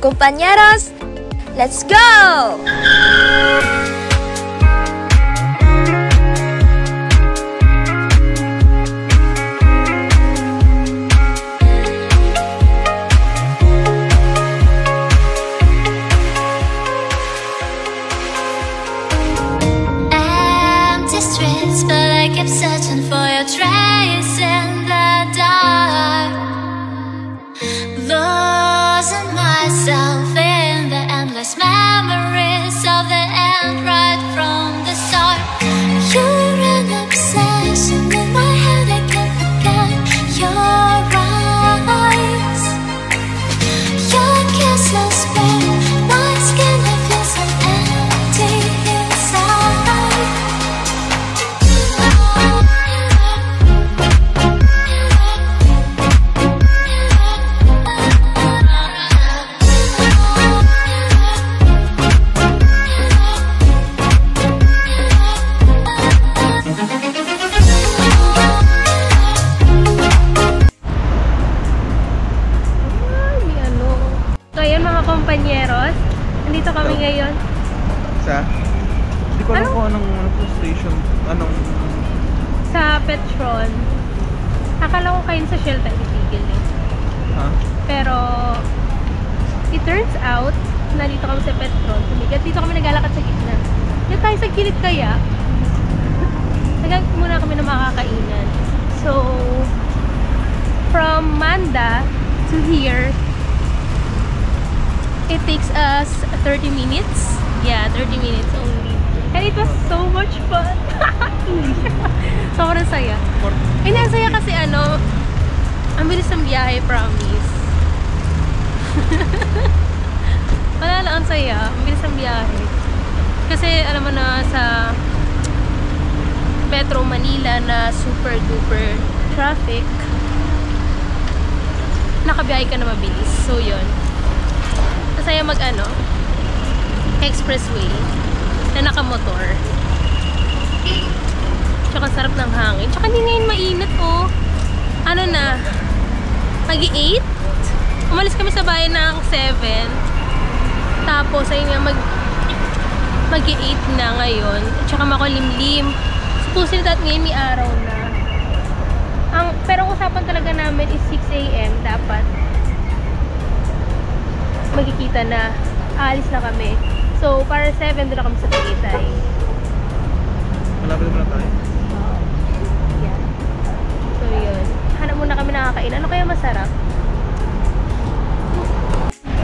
Compañeros, let's go! Empty streets, but I kept searching for your trace in the dark. Losing myself in the endless memories of the end right from the start. You're an obsession in my head, I can't forget your eyes. Your kisses burn my skin, I feel so empty inside. Kompanyeros, nandito kami ngayon sa hindi ko alam kung anong station, anong sa Petron. Akala ko kayo sa Shell tayo titigil eh. Pero it turns out nandito kami sa Petron. Dito kami naglalakad sa gitna. Diyan tayo sa gilid kaya. Nagag muna kami ng makakainan. So from Manda to here, it takes us 30 minutes. Yeah, 30 minutes only. And it was so much fun. Sobrang saya. Ang saya kasi ang bilis ng biyahe, promise. Wala lang, ang saya. Ang bilis ng biyahe. Kasi alam mo na sa Metro Manila na super duper traffic, nakabiyahe ka na mabilis. So yun. Masaya mag expressway na nakamotor. Tsaka sarap ng hangin. Tsaka hindi ngayon mainit Ano na, mag-8. Umalis kami sa bayan ng 7. Tapos ayun nga mag-8 na ngayon. Tsaka makulimlim. Supposedly that ngayon may araw na. Pero ang usapan talaga namin is 6 AM dapat magkikita na, aalis na kami. So, para 7, doon na kami sa Tagaytay. Malapit naman na tayo. Yeah. So, yun. Hanap muna kami nakakain. Ano kaya masarap?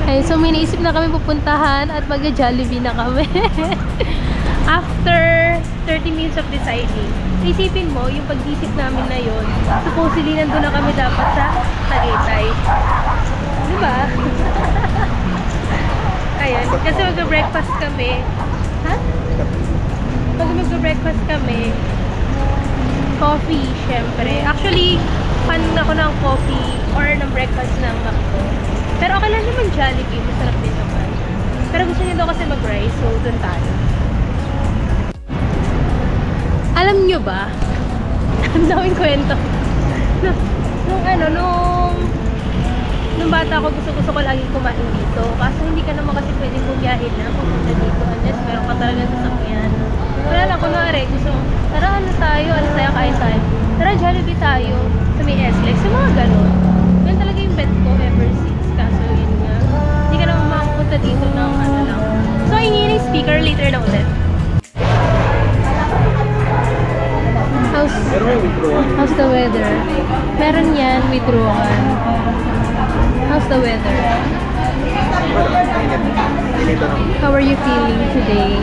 Ay, so may naisip na kami pupuntahan at mag-Jollibee na kami. After 30 minutes of deciding, isipin mo, yung pag-isip namin na yun, supposedly nandun na kami dapat sa Tagaytay. Diba? Ayan, kasi mag-breakfast kami. Ha? Pag mag-breakfast kami, coffee, syempre. Actually, fan ako ng coffee or ng breakfast ng McDo. Pero okay lang naman Jollibee, masarap din naman. Pero gusto niya daw kasi mag-rice, so dun tayo. Alam nyo ba? Ang daming kwento. Nung bata ako, gusto ko laging kumain dito. Kaso hindi ka naman kasi pwedeng bumiyahin na pupunta dito unless meron ka talaga sasakyan. Wala lang, kunwari, gusto mo, tara ano tayo, kain tayo. Tara Jollibee tayo sa may SLEX. Yung mga ganun. Yan talaga yung bet ko ever since. Kaso yun nga, hindi ka naman makapunta dito ng lang. So, ingin yung speaker later na ulit. How's the weather? Meron yan, withdrawal. How's the weather? How are you feeling today?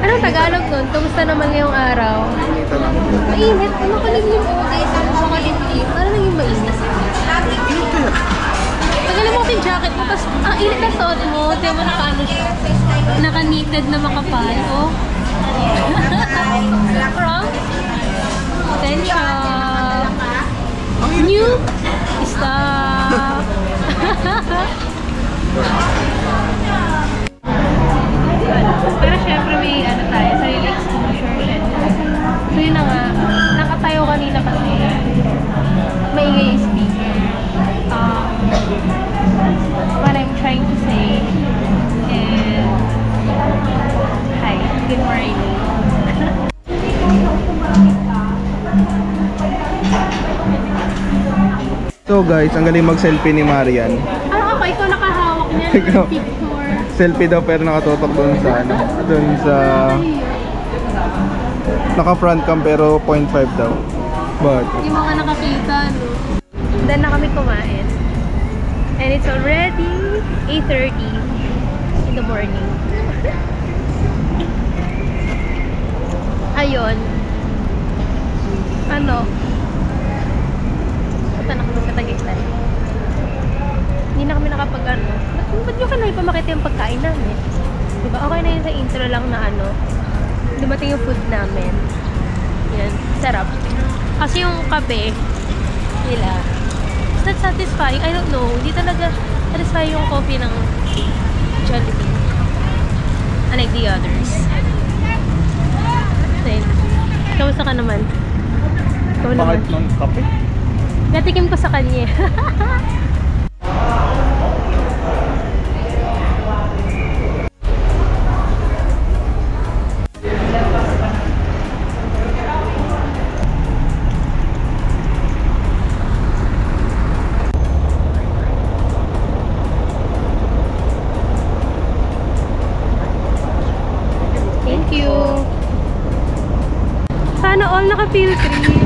Anong Tagalog nun? Kumusta naman ngayong araw? Mainit. Makulimlim o guys. Makulimlim. Ano nang yung mainit? Tagalin mo yung jacket mo. Tapos ang init na suot mo. Tiyan mo naka-ano siya. Naka-knitted na makapal. From Tensha. New stuff. Pero syempre may tayo, sarili exposure. So yun na nga, nakatayo kanina kasi maingay yung speaker. So guys, ang galing mag-selfie ni Marian. Ah, ako, ikaw nakahawak niya Ikaw. ng picture. Selfie daw pero nakatutok doon sa ano, doon sa naka-front cam pero 0.5 daw. But Yung mga nakakita, no? Then na kami kumain. And it's already 8:30 in the morning. Ayun. Ano? Punta na kami sa Tagaytay. Hindi na kami nakapag ano. Ba't nyo ka na ipamakita yung pagkain namin? Diba? Okay na yun sa intro lang na ano. Dumating yung food namin. Yan. Sarap. Kasi yung kape nila, it's not satisfying. I don't know. Hindi talaga satisfying yung coffee ng Jollibee. Unlike the others. Then, kamusta ka naman? Ikaw naman. bakit ng kape? Natikim ko sa kanya. Thank you. Sana all naka-feel free.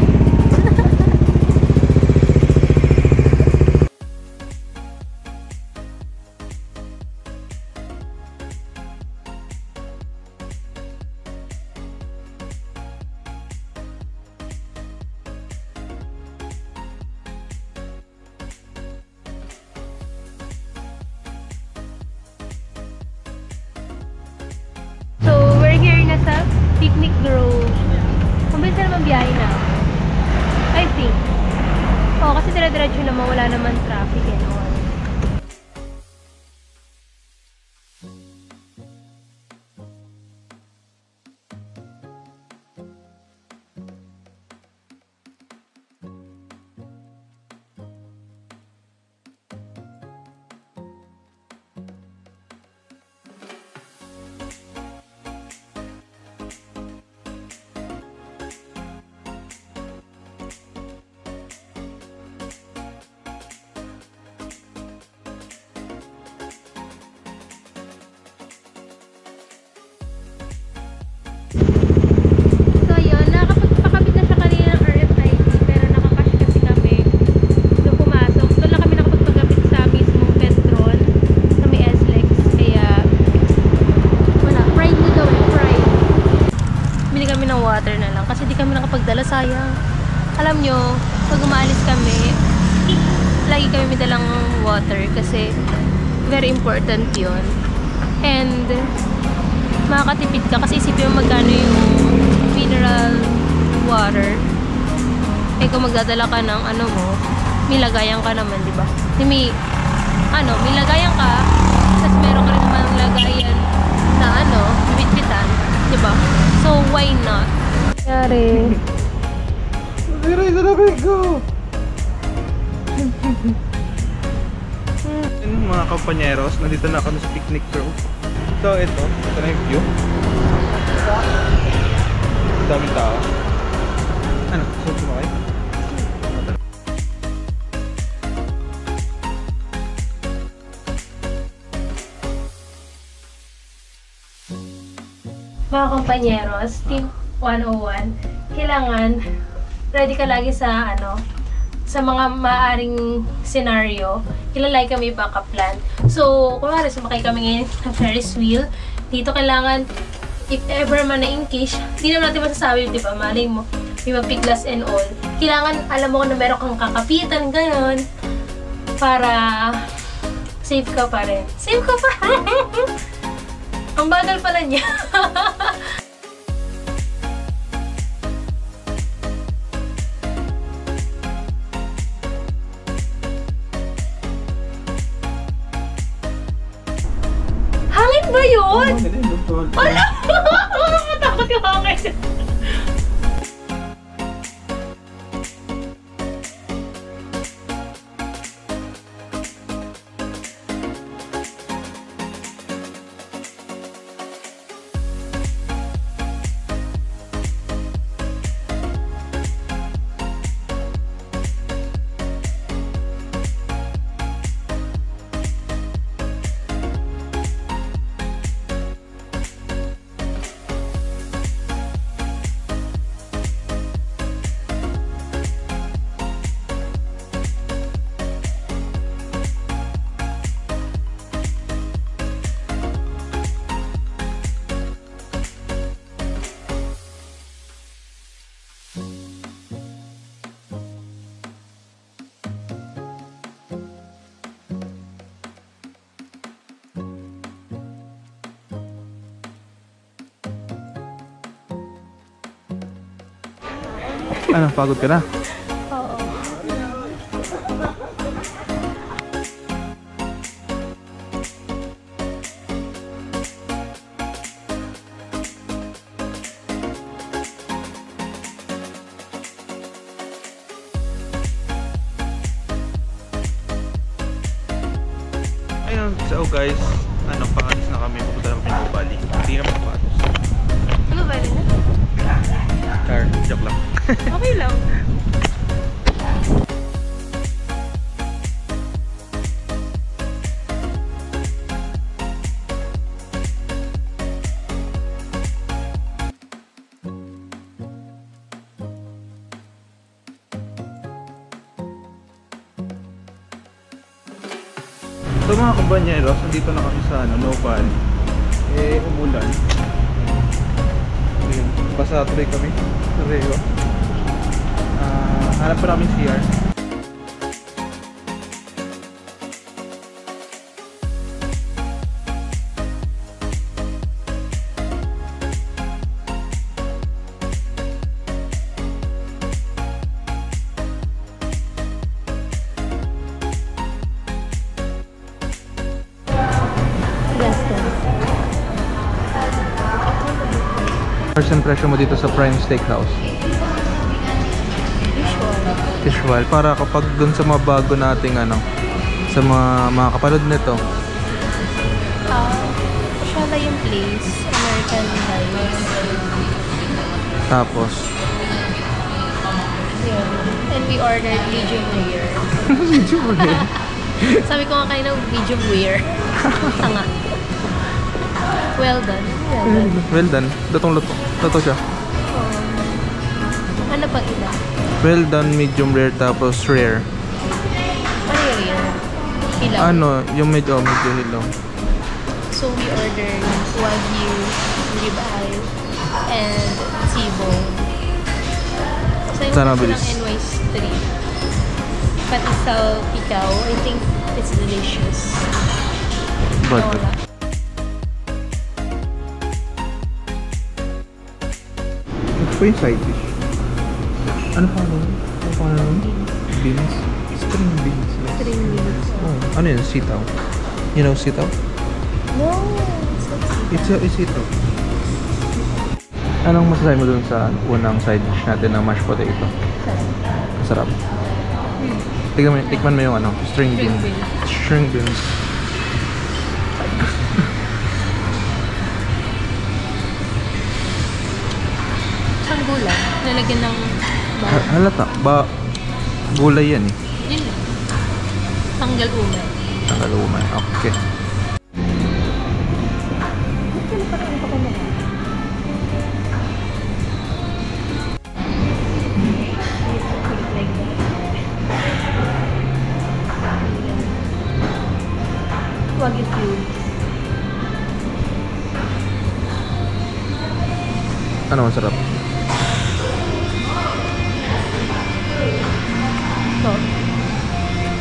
So, we're here na sa Picnic Grove. Kumbisa naman biyahe na. I think. Oo, kasi dire-diretso naman, wala naman traffic and all. So yun, nakapagpakabit na siya kanina ng RFID pero nakakash kasi kami nung pumasok. Doon lang kami nakapagpagkabit sa mismong Petron sa may SLEX. Kaya wala, fried na daw eh, fried. Bili kami ng water na lang kasi di kami nakapagdala, sayang. Alam nyo, pag umaalis kami, lagi kami may dalang water kasi very important yun. And makakatipid ka kasi isipin mo magkano yung mineral water. Eh kung magdadala ka ng ano mo, milagayan ka naman, di ba? May lagayan ka, tapos meron ka rin naman lagayan na ano, bitbitan, di ba? So why not? Yari. Diray sa labig ko! Yun, mga kampanyeros, nandito na kami sa Picnic Grove. So ito na yung view. Daming tao. Ano? Gusto mo kayo? Mga kompanyeros, Team 101, kailangan ready ka lagi sa ano, sa mga maaring scenario. Kailangan kami backup plan. So, kunwari sumakay kami ngayon sa Ferris wheel, dito kailangan, if ever man na in case, hindi naman natin masasabi, di ba? Malay mo, may mapiglas and all. Kailangan alam mo na meron kang kakapitan, gayon, para safe ka pa rin. Safe ka pa! Ang bagal pala niya. Hangin ba yun? Wala! Matakot yung hangin. Ano, pagod ka na? Oo. Ayun, so guys, ano, paalis na kami. Pupunta na kami ng Bali. Hindi na mapapatos. Ano ba rin? Car, joke lang. Okay lang. So mga kumpanyeros, nandito na kami sa Nopal. Umulan. Ayun, basa tuloy kami. Reo. Hanap pa namin CR. First impression mo dito sa Prime Steakhouse? Visual. Para kapag dun sa mga bago nating ano, sa mga kapanood nito. Siya na yung place. American Dice. Tapos Yun. And we ordered medium rare. medyo muli. Sabi ko nga kayo na medium rare. Tanga. Well done. Well done. Well done. Lutong-luto. Luto siya. Ano pang iba? Well done, medium rare, tapos rare. Ano yung rare? Hilaw. Ano, yung medyo hilaw. So we ordered Wagyu, ribeye, and T-bone. So yung Sana gusto bilis. ng NY3. Pati sa Picao, I think it's delicious. But, Wala. ito pa yung side dish. Ano pa ano? Ano pa ano? Beans? String beans. String beans. Oh, ano yun? Sitaw. You know sitaw? No, it's not It's sitaw. Anong masasabi mo dun sa unang side dish natin na mashed potato? Masarap. Tikman mo yung ano, string String beans. beans. String beans. Isang gulay. Nalagyan ng bawang. Halata. Gulay yan eh. Yun lang. Tanggal umay. Tanggaluman. Okay. Wagyu cubes. Ano masarap? So,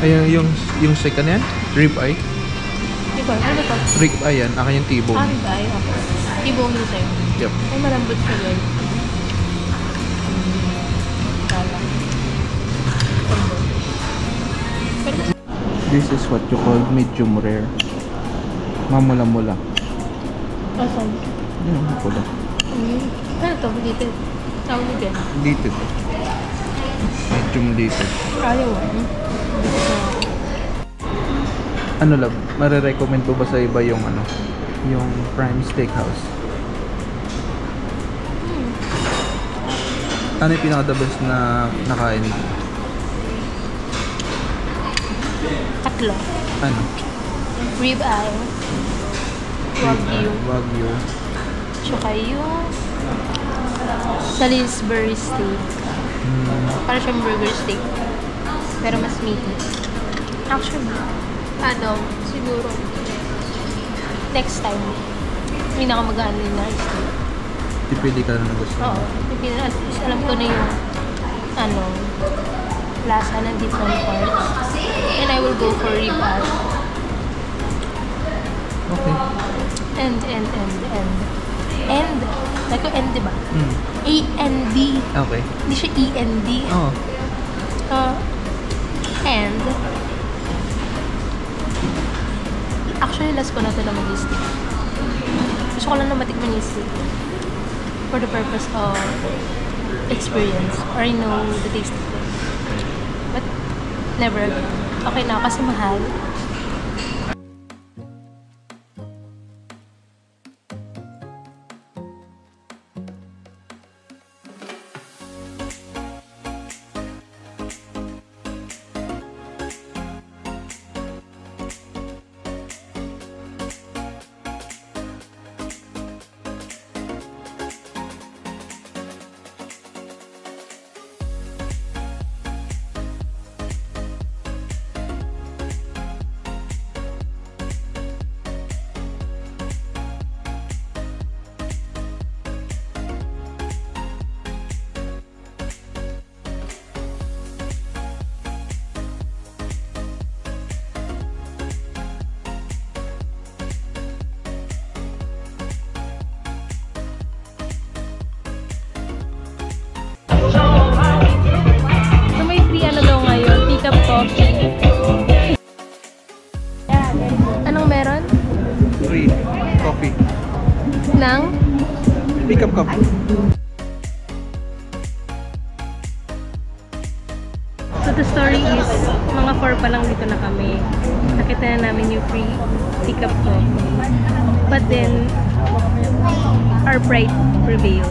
Ayun, yung steak ano yan? Rib eye? ikaw, ano ba ito? Rib eye yan. Akin yung T-bone. Ribeye. Okay. T-bone yung sa'yo. Yep. Ay, malambot siya guys. Kala. This is what you call medium rare. Mamula-mula. Asan? Yun, pula. Ano to? Dito. Tawag mo dyan. Dated. Medium dated. Ayaw ah. Ano lang, marirecommend po ba sa iba yung ano? Yung Prime Steakhouse? Ano yung pinaka-the best na nakain? Tatlo. Ano? Ribeye. Wagyu. Wagyu. Tsaka yung Salisbury steak. Para siyang burger steak. Pero mas meaty. Actually, siguro next time, hindi na ako mag-ano yung steak. Pipili ka na ng gusto. Oo. At least alam ko na yung lasa ng different parts. And I will go for ribeye. Okay. And. Like ko end, diba? A-N-D. Okay. Hindi siya E-N-D. Oo. And actually, last ko na ito na mag-steak. Gusto ko lang na matikman yung steak for the purpose of experience, or I know the taste of it. But never again. Okay na, kasi mahal. Anong meron? Free coffee. Nang? Pick up cup. So the story is, mga 4 pa lang dito na kami. Nakita na namin yung free pick-up coffee. But then, our pride prevails.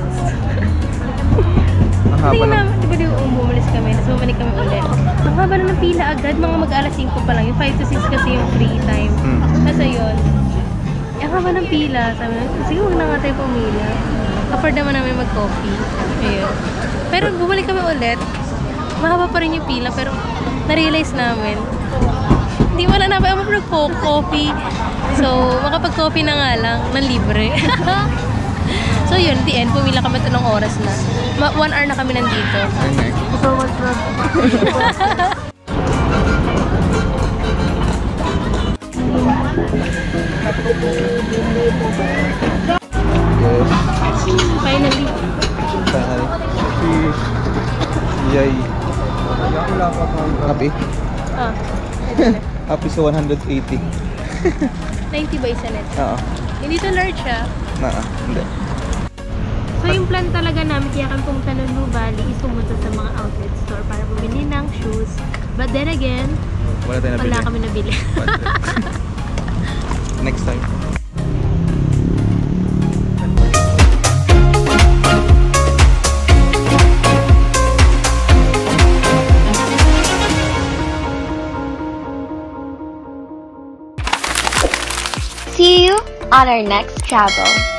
Hindi na, di ba bumulis kami, tapos bumalik kami ulit. Ang haba na ng pila agad, mga mag-alas 5 pa lang. Yung 5 to 6 kasi yung free time. Tapos ayun, ang haba ng pila. Sabi na, sige, huwag na nga tayo pumila. Afford naman namin mag-coffee. Ayun. Pero bumalik kami ulit. Mahaba pa rin yung pila, pero na-realize namin, hindi wala na ba mag-coffee. So, makapag-coffee na nga lang, ng libre. So yun, at the end, pumila kami ito ng oras na. 1 hour na kami nandito. So much fun. Finally. Yay. Happy? Happy sa 180. 90 ba isa net? Oo. Hindi to large siya. Hindi. So yung plan talaga namin, kaya kami pumunta ng New Valley, is pumunta sa mga outlet store para bumili ng shoes. But then again, wala kami nabili. Next time. See you on our next travel.